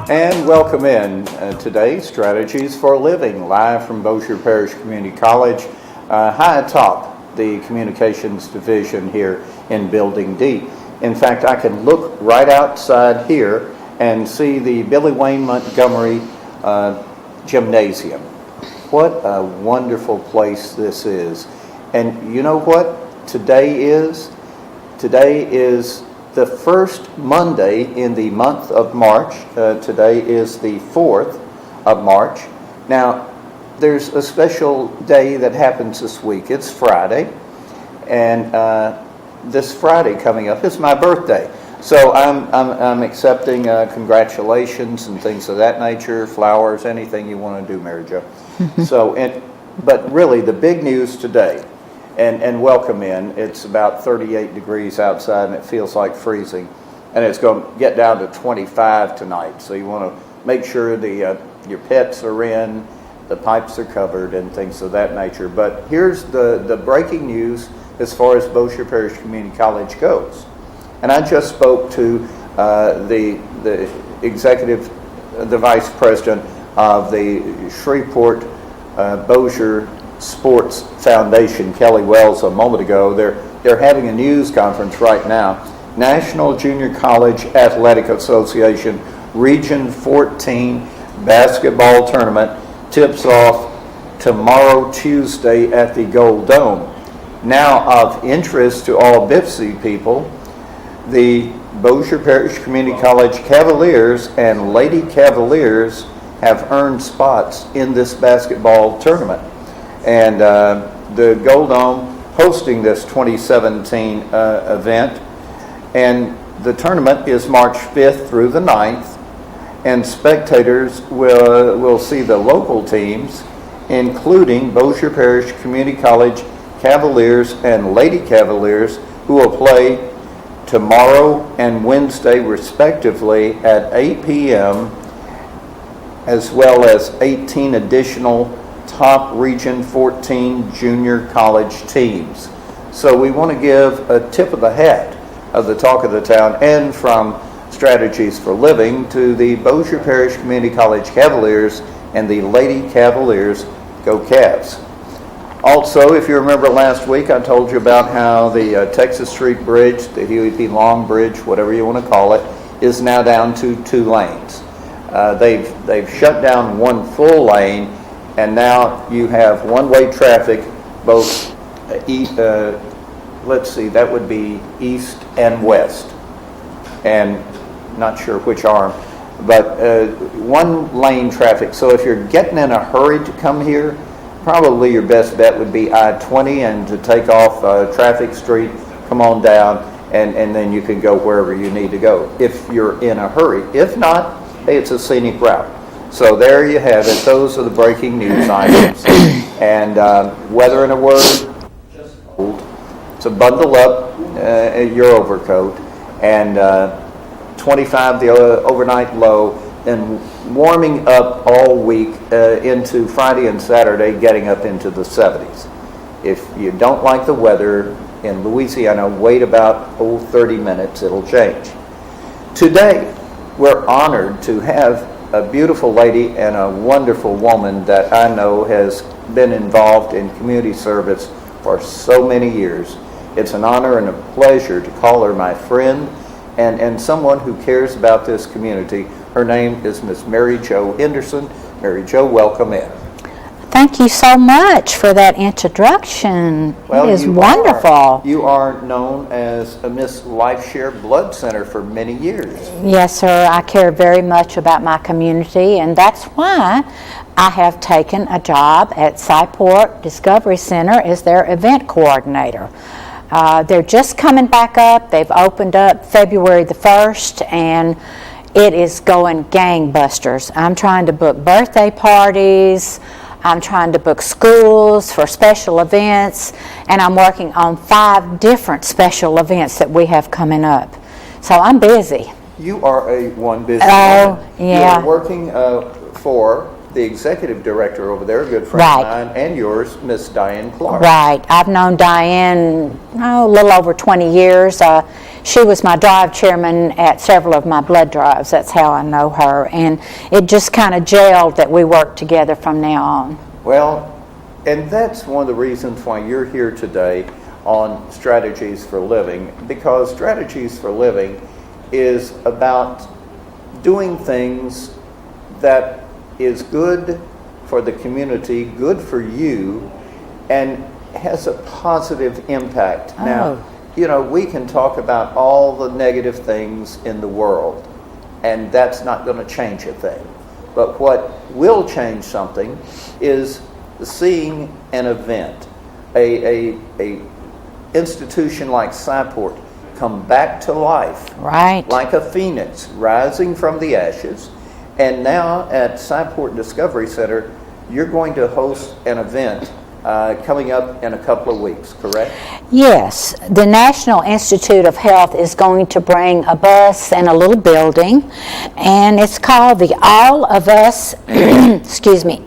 And welcome in today, Strategies for a Living, live from Bossier Parish Community College, high atop the Communications Division here in Building D. In fact, I can look right outside here and see the Billy Wayne Montgomery Gymnasium. What a wonderful place this is. And you know what today is? Today is the first Monday in the month of March. Today is the 4th of March. Now, there's a special day that happens this week. It's Friday, and this Friday coming up is my birthday. So I'm accepting congratulations and things of that nature, flowers, anything you want to do, Mary Jo. But really, the big news today. And welcome in. It's about 38 degrees outside and it feels like freezing. And it's going to get down to 25 tonight. So you want to make sure your pets are in, the pipes are covered and things of that nature. But here's the breaking news as far as Bossier Parish Community College goes. And I just spoke to the vice president of the Shreveport Bossier Sports Foundation, Kelly Wells, a moment ago. They're having a news conference right now. National Junior College Athletic Association Region 14 basketball tournament tips off tomorrow, Tuesday, at the Gold Dome. Now, of interest to all BIPSI people, the Bossier Parish Community College Cavaliers and Lady Cavaliers have earned spots in this basketball tournament. And the Gold Dome hosting this 2017 event. And the tournament is March 5th through the 9th. And spectators will see the local teams, including Bossier Parish Community College Cavaliers and Lady Cavaliers, who will play tomorrow and Wednesday, respectively, at 8 p.m., as well as 18 additional top Region 14 junior college teams. So we want to give a tip of the hat of the talk of the town and from Strategies for Living to the Bossier Parish Community College Cavaliers and the Lady Cavaliers. Go Cavs. Also, if you remember last week, I told you about how the Texas Street Bridge, the Huey P. Long Bridge, whatever you want to call it, is now down to 2 lanes. They've shut down one full lane, and now you have one-way traffic, both, let's see, that would be east and west, and not sure which arm, but one-lane traffic. So if you're getting in a hurry to come here, probably your best bet would be I-20 and to take off Traffic Street, come on down, and then you can go wherever you need to go if you're in a hurry. If not, hey, it's a scenic route. So there you have it. Those are the breaking news items. And weather in a word, just cold. So bundle up your overcoat. And 25 the overnight low. And warming up all week into Friday and Saturday, getting up into the 70s. If you don't like the weather in Louisiana, wait about 30 minutes. It'll change. Today, we're honored to have a beautiful lady and a wonderful woman that I know has been involved in community service for so many years. It's an honor and a pleasure to call her my friend and someone who cares about this community. Her name is Miss Mary Jo Henderson. Mary Jo, welcome in. Thank you so much for that introduction. Well, it is wonderful. You are known as a Miss LifeShare Blood Center for many years. Yes, sir. I care very much about my community, and that's why I have taken a job at Cyport Discovery Center as their event coordinator. They're just coming back up. They've opened up February the 1st, and it is going gangbusters. I'm trying to book birthday parties. I'm trying to book schools for special events, and I'm working on 5 different special events that we have coming up. So I'm busy. You are a one busy woman. Yeah. You're working for the executive director over there, a good friend of mine, and yours, Miss Diane Clark. Right. I've known Diane a little over 20 years. She was my drive chairman at several of my blood drives. That's how I know her. And it just kind of gelled that we work together from now on. Well, and that's one of the reasons why you're here today on Strategies for Living, because Strategies for Living is about doing things that is good for the community, good for you, and has a positive impact. Oh. Now, you know, we can talk about all the negative things in the world, and that's not going to change a thing. But what will change something is seeing an event, a institution like SciPort come back to life, Right. like a phoenix rising from the ashes. And now at SciPort Discovery Center, you're going to host an event coming up in a couple of weeks, correct? Yes, the National Institute of Health is going to bring a bus and a little building, and it's called the All of Us, excuse me,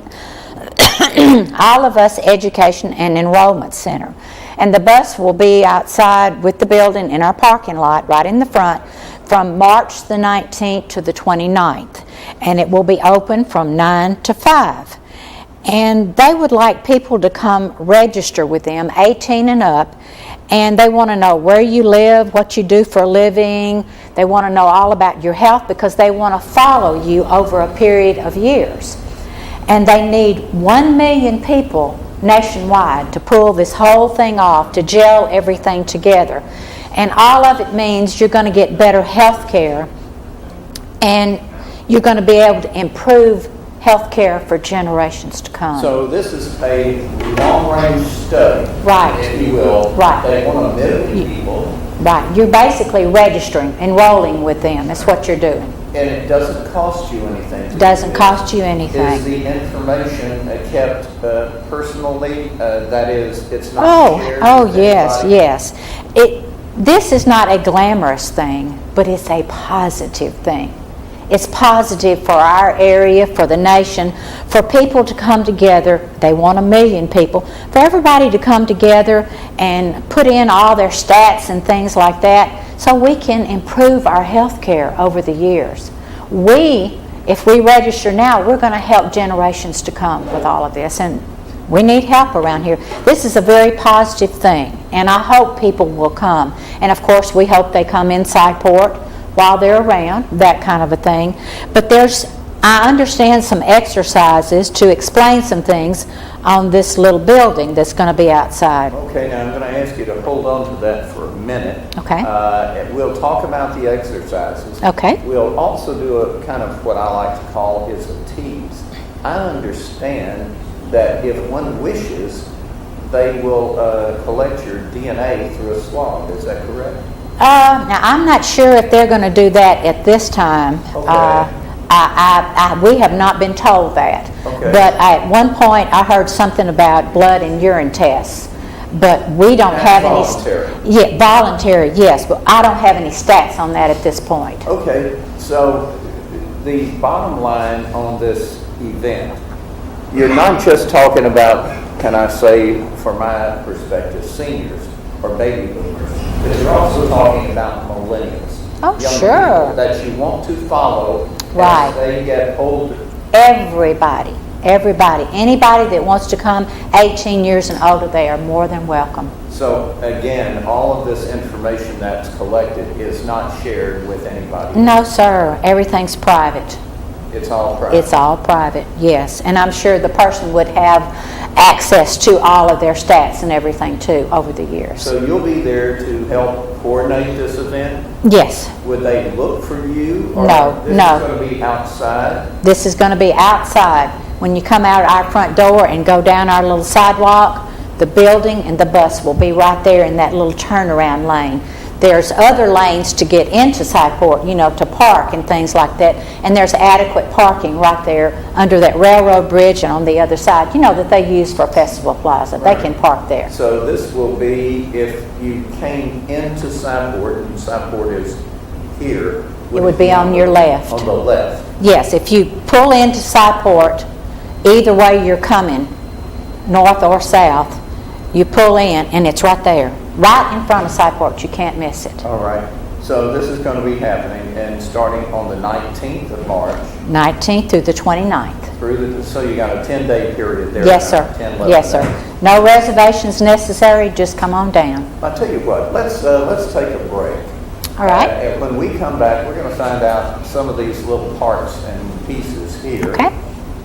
All of Us Education and Enrollment Center. And the bus will be outside with the building in our parking lot right in the front from March the 19th to the 29th. And it will be open from 9 to 5. And they would like people to come register with them, 18 and up, and they want to know where you live, what you do for a living. They want to know all about your health because they want to follow you over a period of years. And they need 1 million people nationwide to pull this whole thing off, to gel everything together. And all of it means you're going to get better health care, and you're going to be able to improve health care for generations to come. So this is a long-range study, Right. if you will. Right. They want 1 million people, Right, you're basically registering, enrolling with them. That's what you're doing. and it doesn't cost you anything. Doesn't cost you Is anything. the information kept personally? That is, it's not Oh, shared oh with yes, anybody? yes. This is not a glamorous thing, but it's a positive thing. It's positive for our area, for the nation, for people to come together. They want 1 million people. For everybody to come together and put in all their stats and things like that so we can improve our health care over the years. If we register now, we're going to help generations to come with all of this. And we need help around here. This is a very positive thing, and I hope people will come. And of course, we hope they come in SciPort while they're around, that kind of a thing. But I understand some exercises to explain some things on this little building that's going to be outside. Okay, now I'm going to ask you to hold on to that for a minute. Okay. And we'll talk about the exercises. Okay. We'll also do a kind of what I like to call is a tease. I understand that if one wishes, they will collect your DNA through a swab. Is that correct? Now, I'm not sure if they're going to do that at this time. Okay. We have not been told that. Okay. But at one point, I heard something about blood and urine tests. But we don't That's have voluntary. any... Yeah, voluntary, yes. But I don't have any stats on that at this point. Okay, so the bottom line on this event, you're not just talking about, can I say, from my perspective, seniors or baby boomers, but you're also talking about millennials. Oh, young sure. people that you want to follow Right. as they get older. Everybody. Anybody that wants to come 18 years and older, they are more than welcome. So again, all of this information that's collected is not shared with anybody. No, sir. Everything's private. It's all private. It's all private, yes. And I'm sure the person would have access to all of their stats and everything too over the years. So you'll be there to help coordinate this event? Yes, Would they look for you? Or No. This is going to be outside? this is going to be outside. When you come out our front door and go down our little sidewalk, the building and the bus will be right there in that little turnaround lane. There's other lanes to get into SciPort, to park and things like that. And there's adequate parking right there under that railroad bridge and on the other side, that they use for Festival Plaza. They Right. can park there. So this will be, if you came into SciPort, and SciPort is here. It would be on your left. On the left. Yes, if you pull into SciPort, either way you're coming, north or south, you pull in and it's right there. Right in front of SciPort. You can't miss it. All right. So this is going to be happening and starting on the 19th of March 19th through the 29th. so you got a 10-day period there. Yes, now, sir. 10, 11 Yes, sir. days. No reservations necessary, just come on down. I'll tell you what, let's take a break. All right. And when we come back, we're going to find out some of these little parts and pieces here. Okay.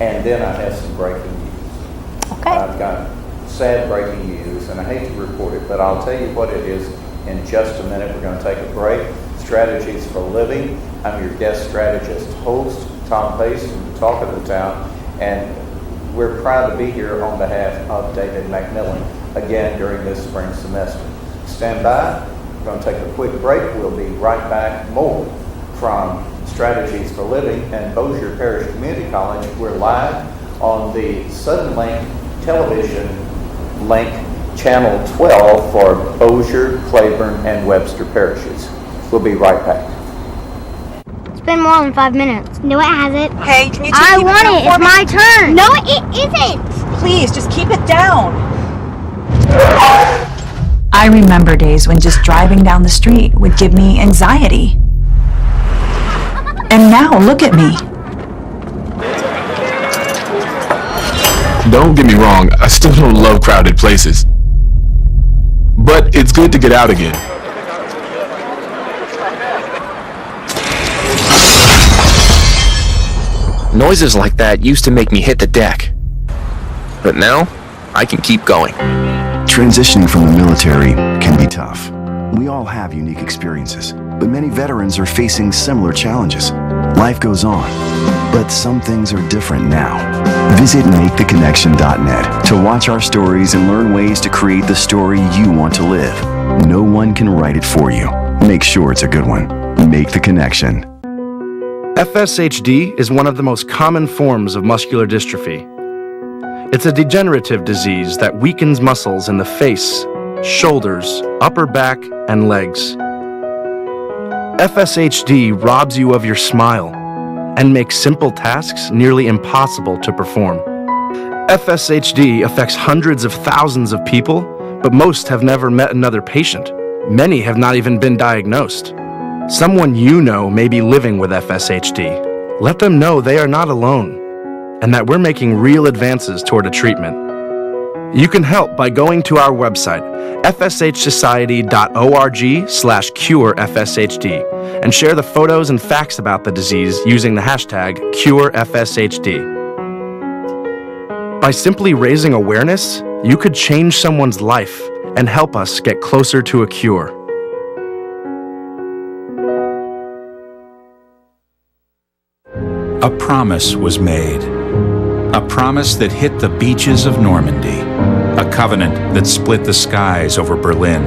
And then I have some breaking news. Okay. I've got sad breaking news, and I hate to report it, but I'll tell you what it is in just a minute. We're going to take a break. Strategies for Living. I'm your guest strategist host, Tom Pace from the Talk of the Town, and we're proud to be here on behalf of David McMillan again during this spring semester. Stand by. We're going to take a quick break. We'll be right back. More from Strategies for Living and Bossier Parish Community College. We're live on the Sudden Link television link, channel 12 for Bossier, Claiborne, and Webster parishes. We'll be right back. It's been more than 5 minutes. No, it hasn't. Hey, can you just I keep want it it. down for It's me? my turn. No, it isn't. Please, just keep it down. I remember days when just driving down the street would give me anxiety. And now look at me. Don't get me wrong, I still don't love crowded places. But it's good to get out again. Noises like that used to make me hit the deck. But now, I can keep going. Transitioning from the military can be tough. We all have unique experiences, but many veterans are facing similar challenges. Life goes on, but some things are different now. Visit MakeTheConnection.net to watch our stories and learn ways to create the story you want to live. No one can write it for you. Make sure it's a good one. Make the Connection. FSHD is one of the most common forms of muscular dystrophy. It's a degenerative disease that weakens muscles in the face, shoulders, upper back, and legs. FSHD robs you of your smile and makes simple tasks nearly impossible to perform. FSHD affects hundreds of thousands of people, but most have never met another patient. Many have not even been diagnosed. Someone you know may be living with FSHD. Let them know they are not alone and that we're making real advances toward a treatment. You can help by going to our website, fshsociety.org/curefshd, and share the photos and facts about the disease using the hashtag #CureFSHD. By simply raising awareness, you could change someone's life and help us get closer to a cure. A promise was made. A promise that hit the beaches of Normandy. A covenant that split the skies over Berlin.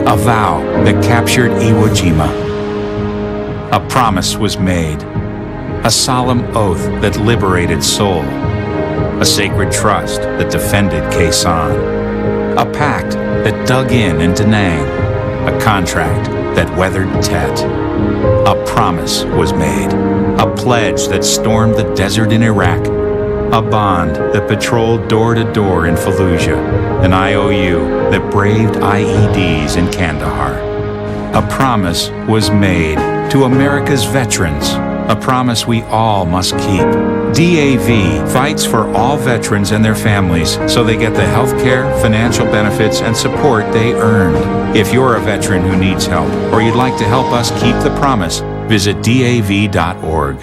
A vow that captured Iwo Jima. A promise was made. A solemn oath that liberated Seoul. A sacred trust that defended Khe A pact that dug in Da Nang. A contract that weathered Tet. A promise was made. A pledge that stormed the desert in Iraq. A bond that patrolled door to door in Fallujah. An IOU that braved IEDs in Kandahar. A promise was made to America's veterans. A promise we all must keep. DAV fights for all veterans and their families so they get the health care, financial benefits, and support they earned. If you're a veteran who needs help or you'd like to help us keep the promise, visit DAV.org.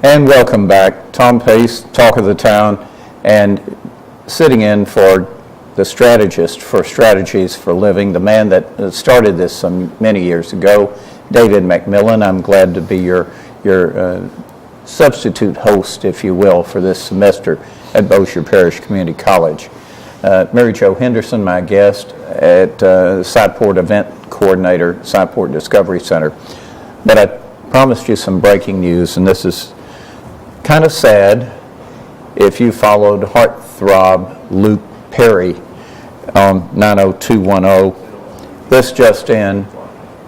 And welcome back. Tom Pace, Talk of the Town, and sitting in for the strategist for Strategies for Living, the man that started this many years ago, David McMillan. I'm glad to be your substitute host, if you will, for this semester at Bossier Parish Community College. Mary Jo Henderson, my guest at Sci-Port Event Coordinator, Sci-Port Discovery Center. But I promised you some breaking news, and this is kind of sad. If you followed heartthrob Luke Perry on 90210, this just in,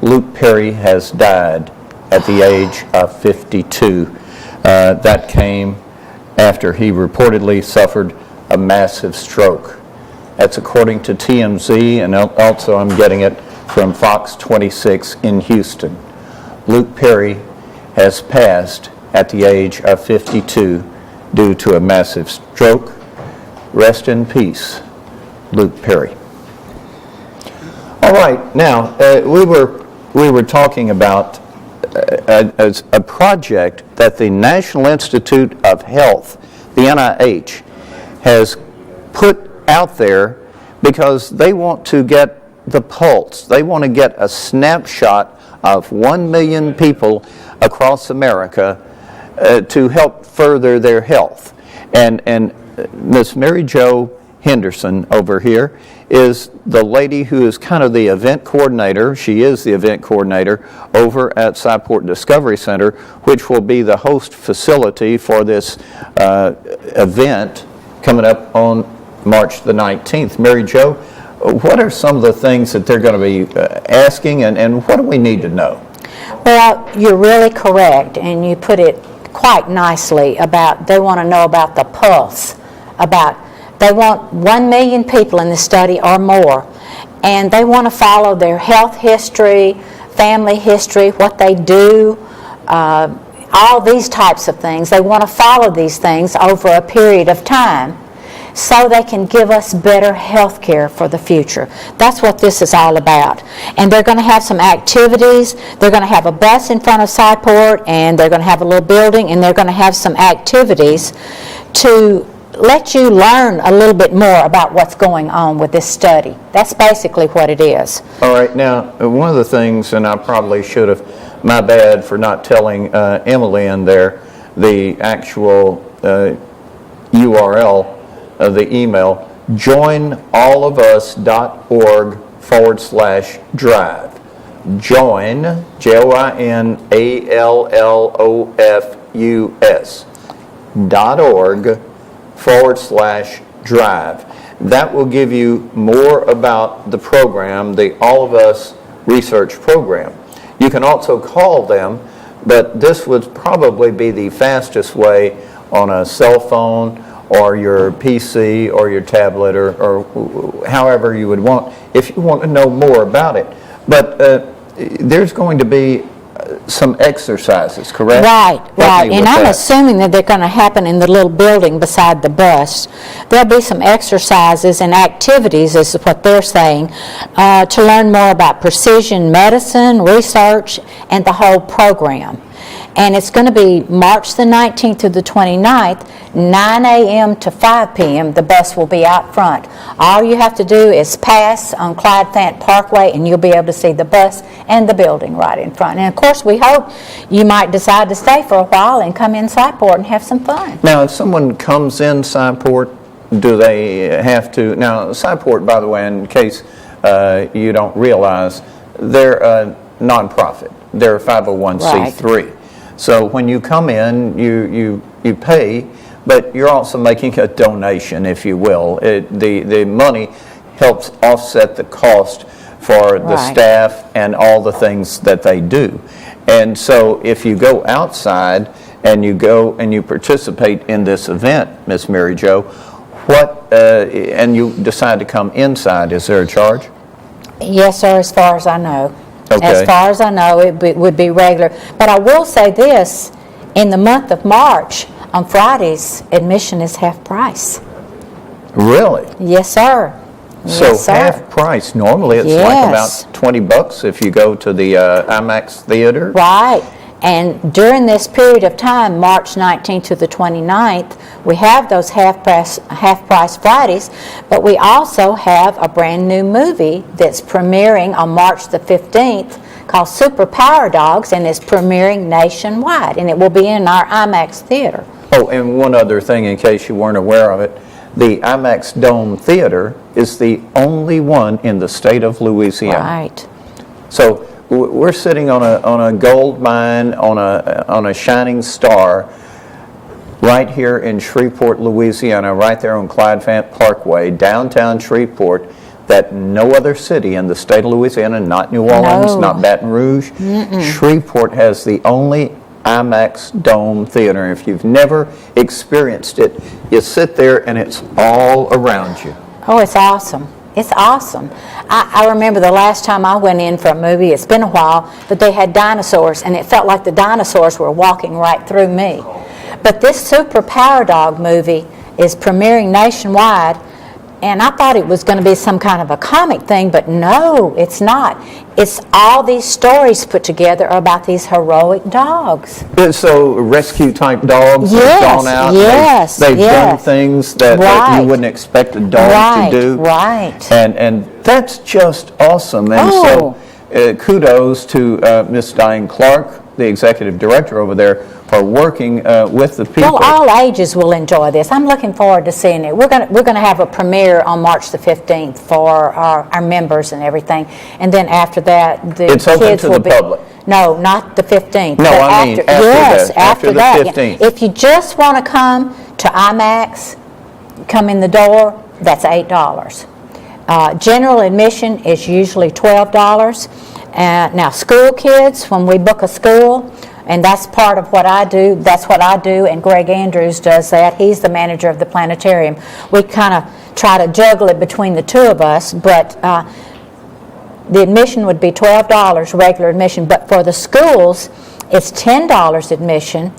Luke Perry has died at the age of 52. That came after he reportedly suffered a massive stroke. That's according to TMZ, and also I'm getting it from Fox 26 in Houston. Luke Perry has passed at the age of 52 due to a massive stroke. Rest in peace, Luke Perry. All right, now we were talking about a project that the National Institute of Health, the NIH, has put out there because they want to get the pulse. They want to get a snapshot of 1 million people across America to help further their health. And Miss Mary Jo Henderson over here is the lady who is kind of the event coordinator. She is the event coordinator over at Cyport Discovery Center, which will be the host facility for this event coming up on March the 19th. Mary Jo, what are some of the things that they're going to be asking, and what do we need to know? Well, you're really correct, and you put it quite nicely about they want to know about the pulse, about they want 1 million people in the study or more, and they want to follow their health history, family history, what they do, all these types of things. They want to follow these things over a period of time so they can give us better health care for the future. That's what this is all about. And they're going to have some activities. They're going to have a bus in front of Cyport, and they're going to have a little building, and they're going to have some activities to let you learn a little bit more about what's going on with this study. That's basically what it is. All right, now, one of the things, and I probably should have, my bad for not telling Emily in there, the actual URL of the email, joinallofus.org/drive. Join, JOINALLOFUS.org/drive. That will give you more about the program, the All of Us research program. You can also call them, but this would probably be the fastest way on a cell phone or your PC or your tablet or however you would want, if you want to know more about it. But there's going to be some exercises, correct? Right. And I'm assuming that they're going to happen in the little building beside the bus. There'll be some exercises and activities, is what they're saying, to learn more about precision medicine, research, and the whole program. And it's going to be March the 19th through the 29th, 9 a.m. to 5 p.m. The bus will be out front. All you have to do is pass on Clyde Fant Parkway, and you'll be able to see the bus and the building right in front. And of course, we hope you might decide to stay for a while and come in Cyport and have some fun. Now, if someone comes in Cyport, do they have to? Now, Cyport, by the way, in case you don't realize, they're a nonprofit. They're a 501c3. Right. So when you come in, you pay, but you're also making a donation, if you will. The money helps offset the cost for the staff and all the things that they do. And so if you go outside and you go and you participate in this event, Miss Mary Jo, and you decide to come inside, is there a charge? Yes, sir, as far as I know. Okay. As far as I know, it would be regular. But I will say this, in the month of March, on Fridays, admission is half price. Really? Yes, sir. So yes, sir. Half price. Normally it's like about $20 if you go to the IMAX theater. Right. And during this period of time, March 19th to the 29th, we have those half price Fridays, but we also have a brand new movie that's premiering on March the 15th called Super Power Dogs, and it's premiering nationwide, and it will be in our IMAX theater. Oh, and one other thing in case you weren't aware of it, the IMAX Dome Theater is the only one in the state of Louisiana. Right. So we're sitting on a gold mine, on a shining star, right here in Shreveport, Louisiana, right there on Clyde Fant Parkway, downtown Shreveport, that no other city in the state of Louisiana, not New Orleans, not Baton Rouge, Shreveport has the only IMAX Dome Theater. If you've never experienced it, you sit there and it's all around you. Oh, it's awesome. It's awesome. I remember the last time I went in for a movie, it's been a while, but they had dinosaurs, and it felt like the dinosaurs were walking right through me. But this Super Power Dog movie is premiering nationwide, and I thought it was going to be some kind of a comic thing, but no, it's not. It's all these stories put together about these heroic dogs. So rescue type dogs Yes, have gone out. yes, they've done yes. things that Right. you wouldn't expect a dog to do. Right. And that's just awesome. And Oh. so kudos to Miss Diane Clark, the executive director over there, for working with the people. Well, all ages will enjoy this. I'm looking forward to seeing it. We're going to have a premiere on March the 15th for our members and everything, and then after that, the It's open kids to will the be. public. No, not the 15th. No, but I mean after yes, that, after after the that. 15th. If you just want to come to IMAX, come in the door. That's $8. General admission is usually $12. Now, school kids, when we book a school, and that's part of what I do, that's what I do, and Greg Andrews does that. He's the manager of the planetarium. We kind of try to juggle it between the two of us, but the admission would be $12, regular admission, but for the schools, it's $10 admission,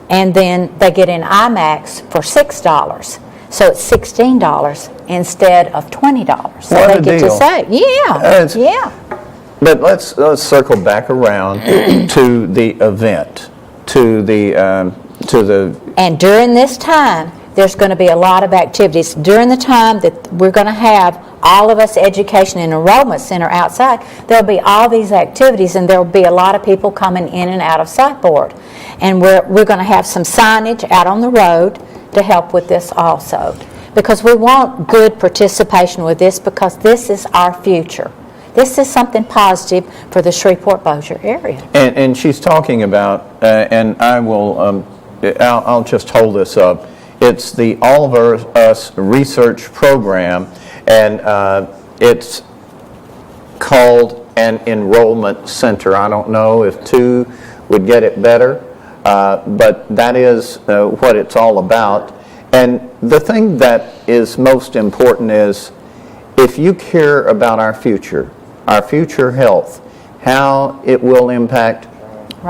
and then they get in IMAX for $6. So it's $16 instead of $20. So What they a get deal. to save. Yeah, That's- yeah. But let's circle back around to the event, to the And during this time, there's going to be a lot of activities. During the time that we're going to have all of us Education and Enrollment Center outside, there'll be all these activities, and there'll be a lot of people coming in and out of Sightboard. And we're going to have some signage out on the road to help with this also. Because we want good participation with this, because this is our future. This is something positive for the Shreveport-Bossier area. And she's talking about, and I will, I'll just hold this up. It's the All of Us research program, and it's called an enrollment center. I don't know if two would get it better, but that is what it's all about. And the thing that is most important is, if you care about our future health, how it will impact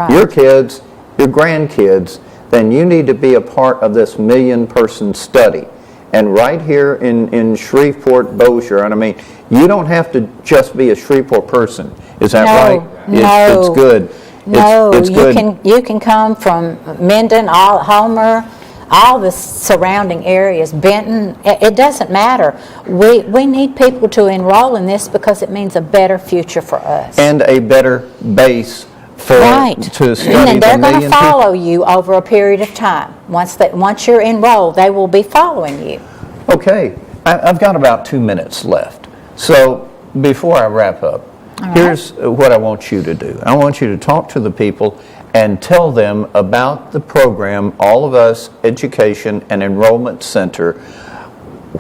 your kids, your grandkids, then you need to be a part of this million-person study. And right here in Shreveport-Bossier, and I mean, you don't have to just be a Shreveport person. Is that right? No, It's good. No, It's good. you can come from Minden, Homer, all the surrounding areas, Benton. It doesn't matter. We need people to enroll in this because it means a better future for us. And a better base for to study And they're the going to million follow you over a period of time. Once you're enrolled, they will be following you. Okay, I've got about 2 minutes left. So before I wrap up, here's what I want you to do. I want you to talk to the people and tell them about the program, All of Us Education and Enrollment Center,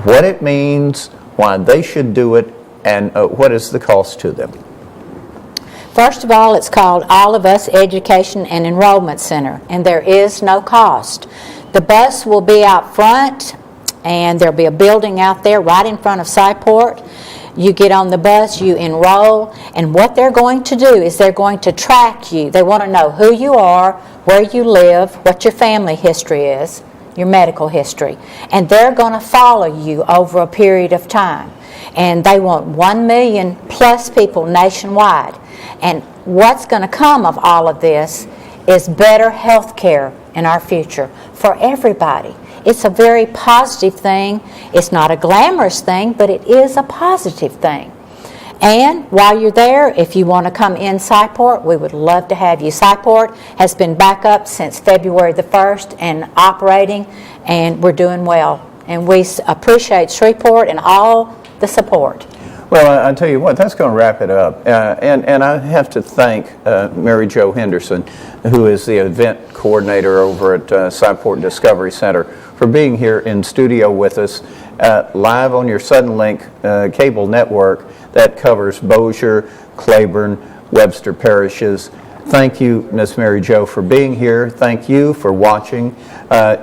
what it means, why they should do it, and what is the cost to them. First of all, it's called All of Us Education and Enrollment Center, and there is no cost. The bus will be out front, and there'll be a building out there right in front of Sightport. You get on the bus, you enroll, and what they're going to do is they're going to track you. They want to know who you are, where you live, what your family history is, your medical history, and they're going to follow you over a period of time. And they want 1 million plus people nationwide. And what's going to come of all of this is better health care in our future for everybody. It's a very positive thing. It's not a glamorous thing, but it is a positive thing. And while you're there, if you want to come in Sightport, we would love to have you. Sightport has been back up since February the 1st and operating, and we're doing well. And we appreciate Shreveport and all the support. Well, I tell you what, that's going to wrap it up. And I have to thank Mary Jo Henderson, who is the event coordinator over at Sightport Discovery Center, for being here in studio with us, live on your Suddenlink cable network that covers Bossier, Claiborne, Webster parishes. Thank you, Miss Mary Jo, for being here. Thank you for watching.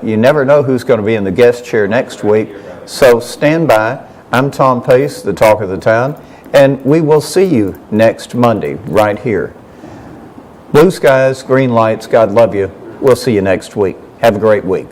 You never know who's going to be in the guest chair next week, so stand by. I'm Tom Pace, the talk of the town, and we will see you next Monday right here. Blue skies, green lights, God love you. We'll see you next week. Have a great week.